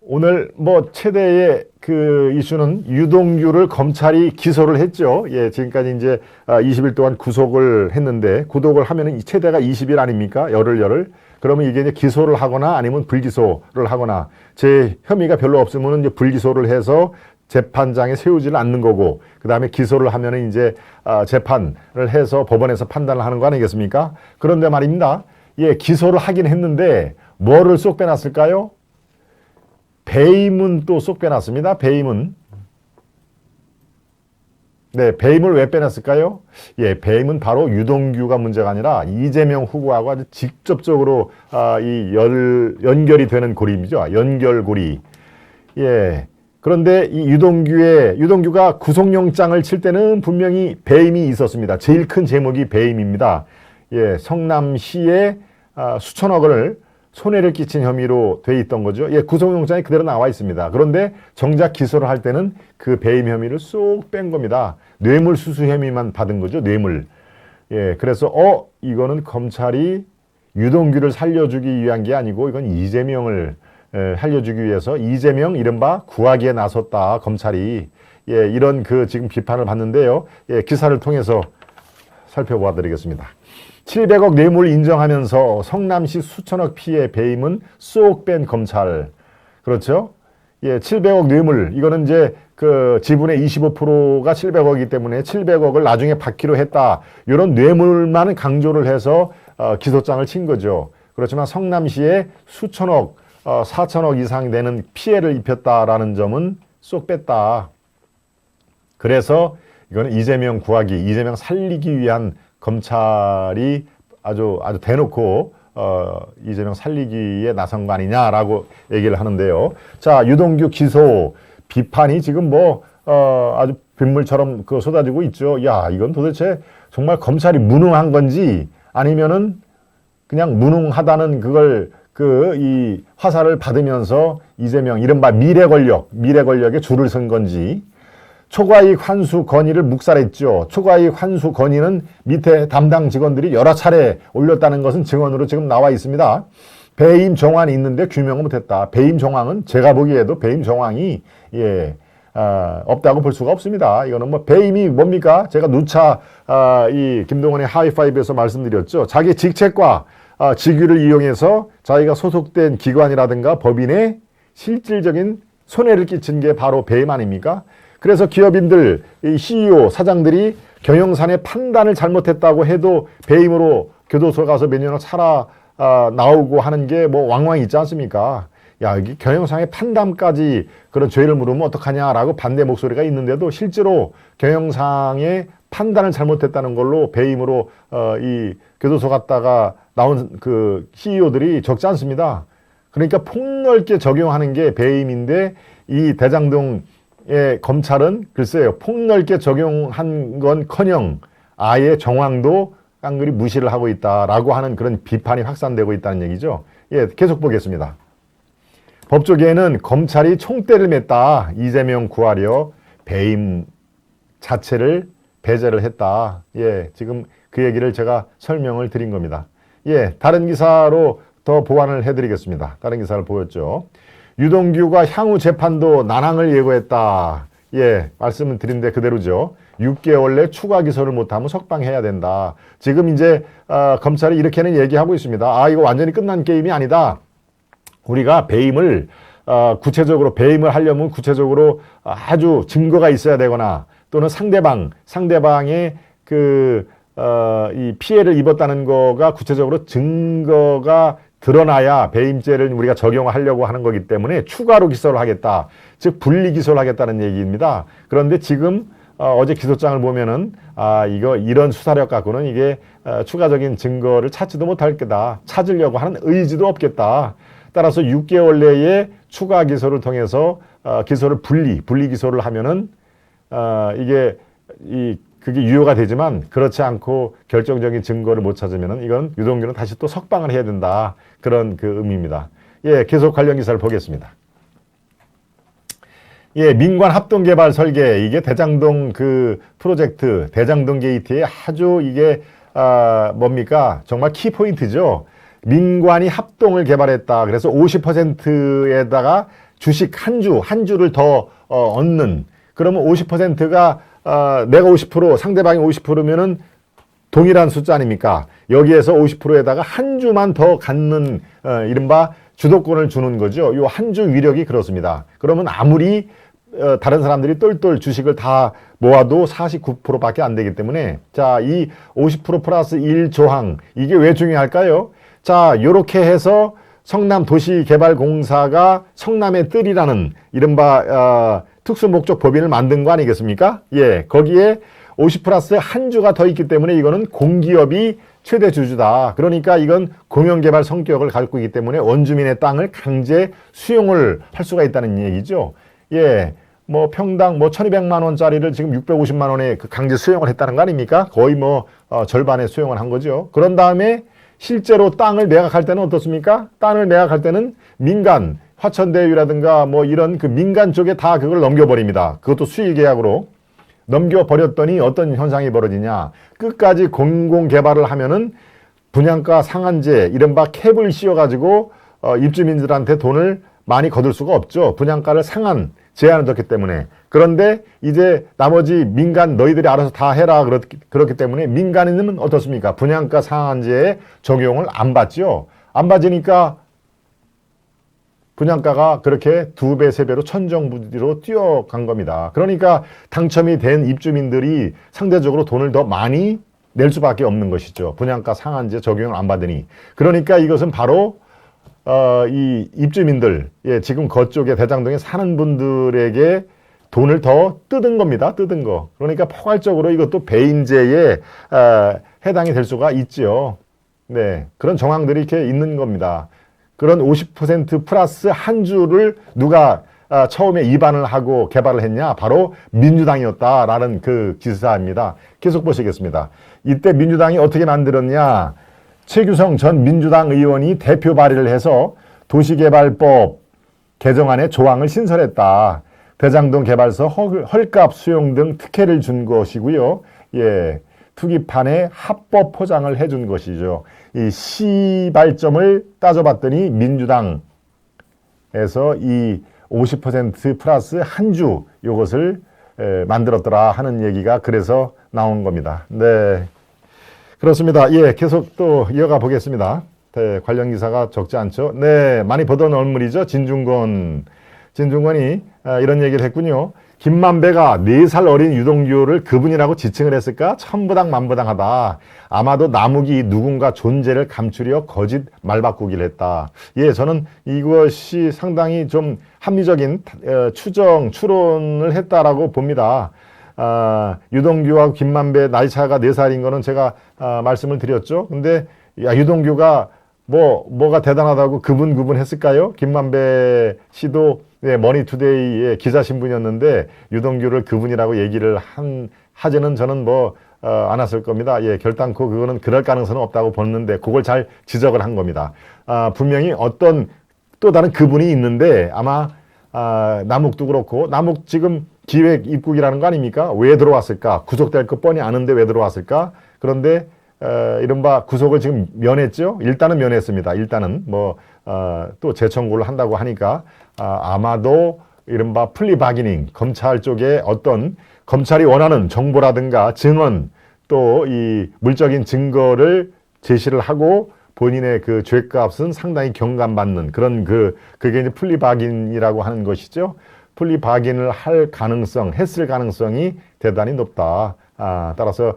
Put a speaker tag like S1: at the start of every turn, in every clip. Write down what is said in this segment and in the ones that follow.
S1: 오늘 뭐 최대의 그 이슈는 유동규를 검찰이 기소를 했죠. 예, 지금까지 이제 20일 동안 구속을 했는데 구속을 하면은 최대가 20일 아닙니까? 열흘. 그러면 이게 이제 기소를 하거나 아니면 불기소를 하거나 제 혐의가 별로 없으면 이제 불기소를 해서 재판장에 세우지를 않는 거고 그다음에 기소를 하면은 이제 재판을 해서 법원에서 판단을 하는 거 아니겠습니까? 그런데 말입니다. 예, 기소를 하긴 했는데 뭐를 쏙 빼놨을까요? 배임은 또 쏙 빼놨습니다. 배임은. 네, 배임을 왜 빼놨을까요? 예, 배임은 바로 유동규가 문제가 아니라 이재명 후보하고 아주 직접적으로 연결이 되는 고리입니다. 연결고리. 예. 그런데 이 유동규가 구속영장을 칠 때는 분명히 배임이 있었습니다. 제일 큰 제목이 배임입니다. 예, 성남시에 수천억을 손해를 끼친 혐의로 돼 있던 거죠. 예, 구속영장이 그대로 나와 있습니다. 그런데 정작 기소를 할 때는 그 배임 혐의를 쏙 뺀 겁니다. 뇌물수수 혐의만 받은 거죠. 뇌물. 예, 그래서 이거는 검찰이 유동규를 살려주기 위한 게 아니고 이건 이재명을 살려주기 위해서 이재명 이른바 구하기에 나섰다. 검찰이. 예, 이런 그 지금 비판을 받는데요. 예, 기사를 통해서 살펴봐 드리겠습니다. 700억 뇌물 인정하면서 성남시 수천억 피해 배임은 쏙 뺀 검찰. 그렇죠? 예, 700억 뇌물. 이거는 이제 그 지분의 25%가 700억이기 때문에 700억을 나중에 받기로 했다. 이런 뇌물만 강조를 해서 기소장을 친 거죠. 그렇지만 성남시에 수천억, 4천억 이상 되는 피해를 입혔다라는 점은 쏙 뺐다. 그래서 이거는 이재명 구하기, 이재명 살리기 위한 검찰이 아주 대놓고 이재명 살리기에 나선 거 아니냐라고 얘기를 하는데요. 자, 유동규 기소 비판이 지금 아주 빗물처럼 쏟아지고 있죠. 야, 이건 도대체 정말 검찰이 무능한 건지 아니면은 그냥 무능하다는 그걸 이 화살을 받으면서 이재명 이른바 미래 권력에 줄을 선 건지. 초과이익 환수 건의를 묵살했죠. 초과이익 환수 건의는 밑에 담당 직원들이 여러 차례 올렸다는 것은 증언으로 지금 나와 있습니다. 배임 정황이 있는데 규명을 못했다. 배임 정황은 제가 보기에도 배임 정황이 없다고 볼 수가 없습니다. 이거는 뭐 배임이 뭡니까? 제가 누차 이 김동원의 하이파이브에서 말씀드렸죠. 자기 직책과 직위를 이용해서 자기가 소속된 기관이라든가 법인에 실질적인 손해를 끼친 게 바로 배임 아닙니까? 그래서 기업인들, 이 CEO, 사장들이 경영산의 판단을 잘못했다고 해도 배임으로 교도소 가서 몇 년을 나오고 하는 게 왕왕 있지 않습니까? 야, 여기 경영상의 판단까지 그런 죄를 물으면 어떡하냐라고 반대 목소리가 있는데도 실제로 경영상의 판단을 잘못했다는 걸로 배임으로 이 교도소 갔다가 나온 그 CEO들이 적지 않습니다. 그러니까 폭넓게 적용하는 게 배임인데 이 대장동 검찰은 글쎄요, 폭넓게 적용한 건커녕 아예 정황도 깡그리 무시를 하고 있다라고 하는 그런 비판이 확산되고 있다는 얘기죠. 예, 계속 보겠습니다. 법조계에는 검찰이 총대를 맸다. 이재명 구하려 배임 자체를 배제를 했다. 예, 지금 그 얘기를 제가 설명을 드린 겁니다. 예, 다른 기사로 더 보완을 해드리겠습니다. 다른 기사를 보였죠. 유동규가 향후 재판도 난항을 예고했다. 예, 말씀을 드린데 그대로죠. 6개월 내 추가 기소를 못하면 석방해야 된다. 지금 이제 검찰이 이렇게는 얘기하고 있습니다. 이거 완전히 끝난 게임이 아니다. 우리가 배임을 구체적으로 배임을 하려면 구체적으로 아주 증거가 있어야 되거나 또는 상대방의 이 피해를 입었다는 거가 구체적으로 증거가 드러나야 배임죄를 우리가 적용하려고 하는 거기 때문에 추가로 기소를 하겠다. 즉 분리 기소를 하겠다는 얘기입니다. 그런데 지금 어제 기소장을 보면은 이런 수사력 갖고는 이게 추가적인 증거를 찾지도 못할 거다. 찾으려고 하는 의지도 없겠다. 따라서 6개월 내에 추가 기소를 통해서 기소를 분리 기소를 하면은 그게 유효가 되지만 그렇지 않고 결정적인 증거를 못 찾으면은 이건 유동규는 다시 또 석방을 해야 된다. 그런 그 의미입니다. 예, 계속 관련 기사를 보겠습니다. 예, 민관 합동 개발 설계 이게 대장동 그 프로젝트 대장동 게이트에 아주 이게 뭡니까? 정말 키포인트죠. 민관이 합동을 개발했다. 그래서 50%에다가 주식 한 주를 더 얻는, 그러면 50%가 내가 50% 상대방이 50%면은 동일한 숫자 아닙니까? 여기에서 50%에다가 한 주만 더 갖는 이른바 주도권을 주는 거죠. 요 한 주 위력이 그렇습니다. 그러면 아무리 다른 사람들이 똘똘 주식을 다 모아도 49%밖에 안 되기 때문에, 자, 이 50% 플러스 1 조항, 이게 왜 중요할까요? 자, 요렇게 해서 성남도시개발공사가 성남의 뜰이라는 이른바 특수목적 법인을 만든 거 아니겠습니까? 예, 거기에 50 플러스 한 주가 더 있기 때문에 이거는 공기업이 최대 주주다. 그러니까 이건 공영개발 성격을 갖고 있기 때문에 원주민의 땅을 강제 수용을 할 수가 있다는 얘기죠. 예, 뭐 평당 뭐 1200만 원짜리를 지금 650만 원에 그 강제 수용을 했다는 거 아닙니까? 거의 뭐 절반의 수용을 한 거죠. 그런 다음에 실제로 땅을 매각할 때는 어떻습니까? 땅을 매각할 때는 민간, 화천대유라든가 뭐 이런 그 민간 쪽에 다 그걸 넘겨버립니다. 그것도 수의계약으로 넘겨버렸더니 어떤 현상이 벌어지냐. 끝까지 공공개발을 하면은 분양가 상한제, 이른바 캡을 씌워가지고 입주민들한테 돈을 많이 거둘 수가 없죠. 분양가를 상한, 제한을 뒀기 때문에. 그런데 이제 나머지 민간 너희들이 알아서 다 해라 그렇기 때문에 민간인은 어떻습니까? 분양가 상한제에 적용을 안 받죠. 안 받으니까 분양가가 그렇게 2배, 3배로 천정부지로 뛰어간 겁니다. 그러니까 당첨이 된 입주민들이 상대적으로 돈을 더 많이 낼 수밖에 없는 것이죠. 분양가 상한제 적용을 안 받으니. 그러니까 이것은 바로 이 입주민들, 예, 지금 그쪽에 대장동에 사는 분들에게 돈을 더 뜯은 겁니다. 뜯은 거. 그러니까 포괄적으로 이것도 배임죄에 해당이 될 수가 있죠. 네, 그런 정황들이 이렇게 있는 겁니다. 그런 50% 플러스 한 주를 누가 처음에 입안을 하고 개발을 했냐? 바로 민주당이었다라는 그 기사입니다. 계속 보시겠습니다. 이때 민주당이 어떻게 만들었냐? 최규성 전 민주당 의원이 대표 발의를 해서 도시개발법 개정안에 조항을 신설했다. 대장동 개발서 헐값 수용 등 특혜를 준 것이고요. 예, 투기판에 합법 포장을 해준 것이죠. 이 시발점을 따져봤더니 민주당에서 이 50% 플러스 한 주 요것을 만들었더라 하는 얘기가 그래서 나온 겁니다. 네, 그렇습니다. 예, 계속 또 이어가 보겠습니다. 네, 관련 기사가 적지 않죠. 네, 많이 보던 얼물이죠. 진중권이 이런 얘기를 했군요. 김만배가 4살 어린 유동규를 그분이라고 지칭을 했을까? 천부당 만부당하다. 아마도 남욱이 누군가 존재를 감추려 거짓 말바꾸기를 했다. 예, 저는 이것이 상당히 좀 합리적인 추론을 했다라고 봅니다. 유동규와 김만배 나이 차가 4살인 거는 제가 말씀을 드렸죠. 근데 유동규가 뭐가 대단하다고 그분 했을까요? 김만배 씨도 네, 머니투데이의 기자 신분이었는데 유동규를 그분이라고 얘기를 하지는 저는 안 했을 겁니다. 예, 결단코 그거는 그럴 가능성은 없다고 보는데 그걸 잘 지적을 한 겁니다. 분명히 어떤 또 다른 그분이 있는데 아마 남욱도 그렇고 남욱 지금 기획 입국이라는 거 아닙니까? 왜 들어왔을까? 구속될 거 뻔히 아는데 왜 들어왔을까? 그런데 이른바 구속을 지금 면했죠. 일단은 면했습니다. 일단은 또 재청구를 한다고 하니까 아마도 이른바 플리바기닝, 검찰 쪽에 어떤 검찰이 원하는 정보라든가 증언 또 이 물적인 증거를 제시를 하고 본인의 그 죄값은 상당히 경감받는 그런 그게 이제 플리바긴이라고 하는 것이죠. 플리바긴을 했을 가능성이 대단히 높다. 따라서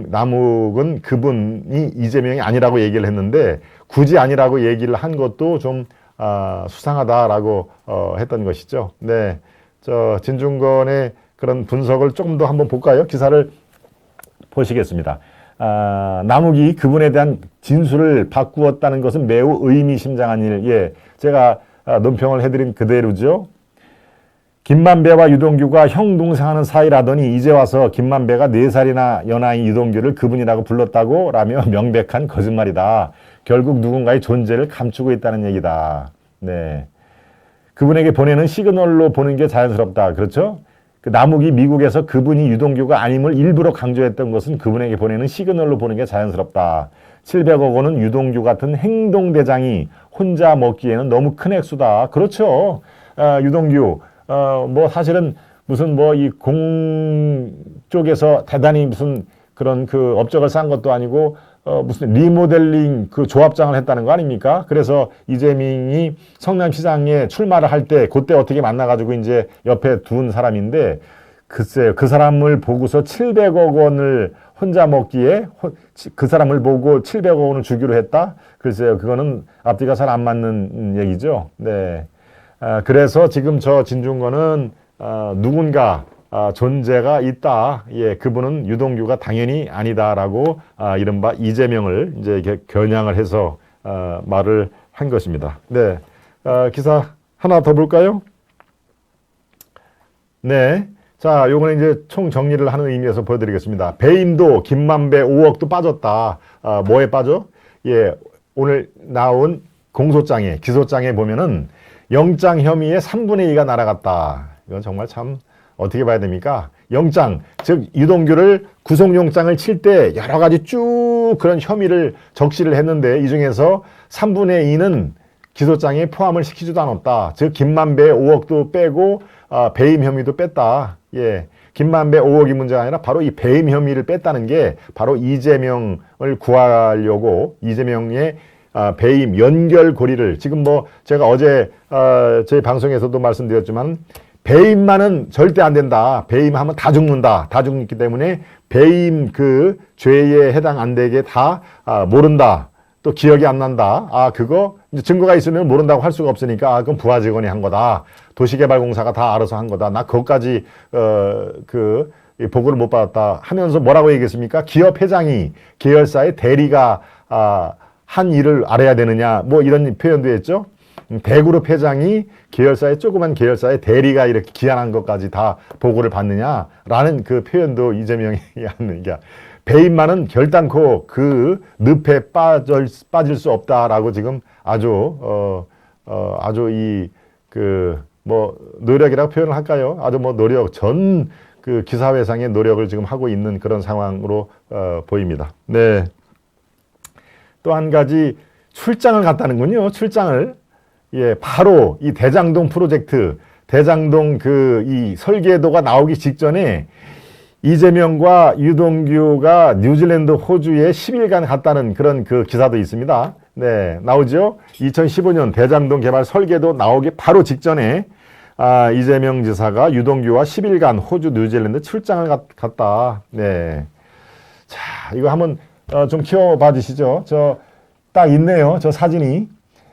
S1: 남욱은 그분이 이재명이 아니라고 얘기를 했는데 굳이 아니라고 얘기를 한 것도 좀 수상하다라고 했던 것이죠. 네, 진중권의 그런 분석을 조금 더 한번 볼까요? 기사를 보시겠습니다. 남욱이 그분에 대한 진술을 바꾸었다는 것은 매우 의미심장한 일. 예, 제가 논평을 해드린 그대로죠. 김만배와 유동규가 형 동생하는 사이라더니 이제 와서 김만배가 4살이나 연하인 유동규를 그분이라고 불렀다고 라며 명백한 거짓말이다. 결국 누군가의 존재를 감추고 있다는 얘기다. 네, 그분에게 보내는 시그널로 보는 게 자연스럽다. 그렇죠? 그 남욱이 미국에서 그분이 유동규가 아님을 일부러 강조했던 것은 그분에게 보내는 시그널로 보는 게 자연스럽다. 700억 원은 유동규 같은 행동대장이 혼자 먹기에는 너무 큰 액수다. 그렇죠. 유동규 뭐 사실은 무슨 뭐 이 공 쪽에서 대단히 무슨 그런 그 업적을 쌓은 것도 아니고 무슨 리모델링 그 조합장을 했다는 거 아닙니까? 그래서 이재명이 성남시장에 출마를 할 때 그때 어떻게 만나가지고 이제 옆에 둔 사람인데 글쎄요, 그 사람을 보고서 700억 원을 혼자 먹기에 그 사람을 보고 700억 원을 주기로 했다? 글쎄요, 그거는 앞뒤가 잘 안 맞는 얘기죠. 네. 그래서 지금 저 진중권은 누군가 존재가 있다. 예, 그분은 유동규가 당연히 아니다라고 이른바 이재명을 이제 이렇게 겨냥을 해서 말을 한 것입니다. 네, 기사 하나 더 볼까요? 네. 자, 요거는 이제 총 정리를 하는 의미에서 보여드리겠습니다. 배임도 김만배 5억도 빠졌다. 뭐에 빠져? 예, 오늘 나온 공소장에, 기소장에 보면은 영장 혐의의 3분의 2가 날아갔다. 이건 정말 참 어떻게 봐야 됩니까? 영장, 즉 유동규를 구속영장을 칠 때 여러 가지 쭉 그런 혐의를 적시를 했는데 이 중에서 3분의 2는 기소장에 포함을 시키지도 않았다. 즉 김만배의 5억도 빼고 배임 혐의도 뺐다. 예, 김만배 5억이 문제가 아니라 바로 이 배임 혐의를 뺐다는 게 바로 이재명을 구하려고 이재명의 배임 연결고리를 지금 뭐 제가 어제 제 방송에서도 말씀드렸지만 배임만은 절대 안 된다. 배임하면 다 죽는다. 다 죽기 때문에 배임 그 죄에 해당 안 되게 다 모른다. 또 기억이 안 난다. 그거 이제 증거가 있으면 모른다고 할 수가 없으니까 그건 부하 직원이 한 거다. 도시개발공사가 다 알아서 한 거다. 나 그것까지 그 보고를 못 받았다 하면서 뭐라고 얘기했습니까? 기업 회장이 계열사의 대리가 한 일을 알아야 되느냐 뭐 이런 표현도 했죠. 대그룹 회장이 계열사의 조그만 계열사의 대리가 이렇게 기한한 것까지 다 보고를 받느냐라는 그 표현도 이재명이 하는 게 배임만은 결단코 그 늪에 빠질 수 없다라고 지금 아주 아주 이 그 뭐 노력이라고 표현을 할까요? 아주 뭐 노력 전 그 기사회상의 노력을 지금 하고 있는 그런 상황으로 보입니다. 네. 또 한 가지 출장을 갔다는군요. 출장을. 예, 바로 이 대장동 프로젝트, 대장동 그 이 설계도가 나오기 직전에 이재명과 유동규가 뉴질랜드, 호주에 10일간 갔다는 그런 그 기사도 있습니다. 네, 나오죠? 2015년 대장동 개발 설계도 나오기 바로 직전에 이재명 지사가 유동규와 10일간 호주, 뉴질랜드 출장을 갔다. 네. 자, 이거 한번 좀 키워봐 주시죠. 저 딱 있네요. 저 사진이.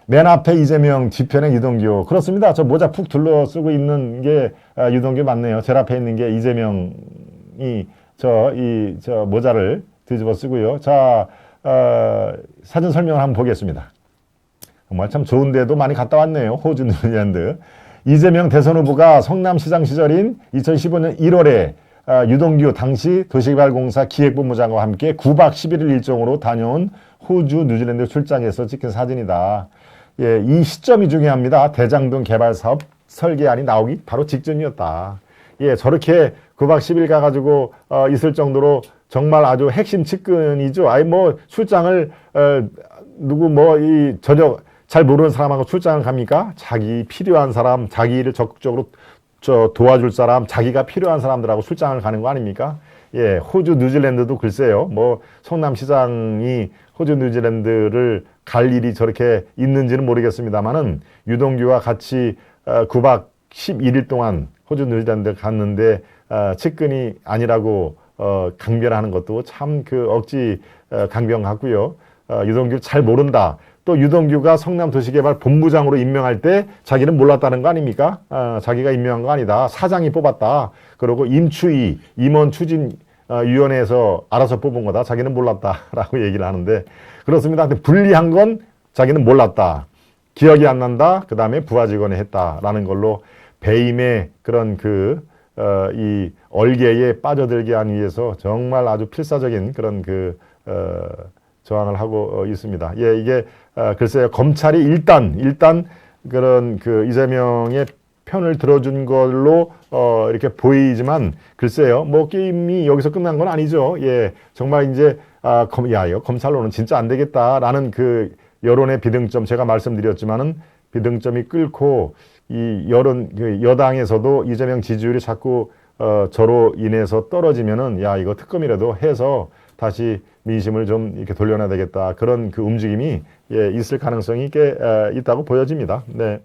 S1: 맨 앞에 이재명, 뒤편에 유동규. 그렇습니다. 저 모자 푹 둘러쓰고 있는 게 유동규 맞네요. 제일 앞에 있는 게 이재명이 저 모자를 뒤집어 쓰고요. 자, 사진 설명을 한번 보겠습니다. 정말 참 좋은 데도 많이 갔다 왔네요. 호주, 뉴질랜드. 이재명 대선 후보가 성남시장 시절인 2015년 1월에 유동규 당시 도시개발공사 기획본부장과 함께 9박 11일 일정으로 다녀온 호주, 뉴질랜드 출장에서 찍힌 사진이다. 예, 이 시점이 중요합니다. 대장동 개발 사업 설계안이 나오기 바로 직전이었다. 예, 저렇게 9박 10일 가가지고 있을 정도로 정말 아주 핵심 측근이죠. 아니 뭐 출장을 누구 뭐 이 전혀 잘 모르는 사람하고 출장을 갑니까? 자기 필요한 사람, 자기를 적극적으로 도와줄 사람, 자기가 필요한 사람들하고 출장을 가는 거 아닙니까? 예, 호주, 뉴질랜드도 글쎄요. 뭐 성남시장이 호주, 뉴질랜드를 갈 일이 저렇게 있는지는 모르겠습니다만은 유동규와 같이 9박 11일 동안 호주, 뉴질랜드 갔는데 측근이 아니라고 강변하는 것도 참 그 억지 강변 같고요. 유동규 잘 모른다. 또 유동규가 성남도시개발 본부장으로 임명할 때 자기는 몰랐다는 거 아닙니까? 자기가 임명한 거 아니다. 사장이 뽑았다. 그리고 임추위, 임원추진위원회에서 알아서 뽑은 거다. 자기는 몰랐다라고 얘기를 하는데 그렇습니다. 근데 불리한 건 자기는 몰랐다. 기억이 안 난다. 그 다음에 부하 직원이 했다라는 걸로 배임의 그런 이 얼개에 빠져들게 하기 위해서 정말 아주 필사적인 그런 저항을 하고 있습니다. 예, 이게 글쎄요, 검찰이 일단 그런 이재명의 편을 들어준 걸로 이렇게 보이지만 글쎄요, 뭐 게임이 여기서 끝난 건 아니죠. 예, 정말 이제 이거 검찰로는 진짜 안 되겠다라는 그 여론의 비등점 제가 말씀드렸지만은 비등점이 끓고 이 그 여당에서도 이재명 지지율이 자꾸 저로 인해서 떨어지면은 야 이거 특검이라도 해서 다시 민심을 좀 이렇게 돌려놔야 되겠다 그런 그 움직임이 예, 있을 가능성이 꽤 있다고 보여집니다. 네.